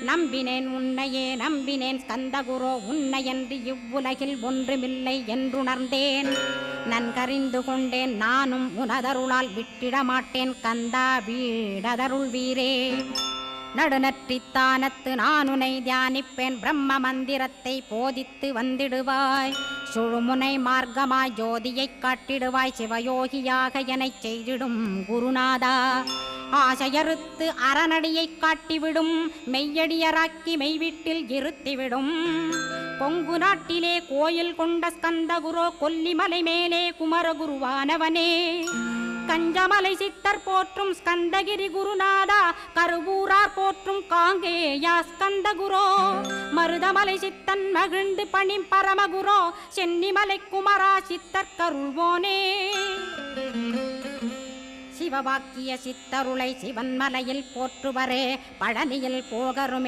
நம்பினேன் உன்னையே நம்பினேன் ஸ்கந்தகுரோ உன்னையன்று இவ்வுலகில் ஒன்றுமில்லை என்றுணர்ந்தேன். நன்கறிந்து கொண்டேன் நானும் உனதருளால் விட்டிட மாட்டேன் கந்தா வீடதருள் வீரே. நடுநற்றித்தானத்து நானுனை தியானிப்பேன் பிரம்ம மந்திரத்தை போதித்து வந்திடுவாய். சுழுமுனை மார்க்கமாய் ஜோதியைக் காட்டிடுவாய் சிவயோகியாக எனச் செய்திடும் குருநாதா. ஆசையறுத்து அறநடியைக் காட்டிவிடும் மெய்யடியராக்கி மெய்வீட்டில் இருத்திவிடும். கொங்கு நாட்டிலே கோயில் கொண்ட ஸ்கந்தகுரோ கொல்லிமலை மேலே குமரகுருவானவனே. கஞ்சமலை சித்தர் போற்றும் ஸ்கந்தகிரி குருநாதா கருவூரார் போற்றும் காங்கேயா ஸ்கந்தகுரோ. மருதமலை சித்தன் மகிழ்ந்து பணிம் பரமகுரோ சென்னிமலை குமரா சித்தர் கருள்வோனே. சிவவாக்கிய சித்தருளை சிவன்மலையில் போற்றுவரே பழனியில் போகருமே.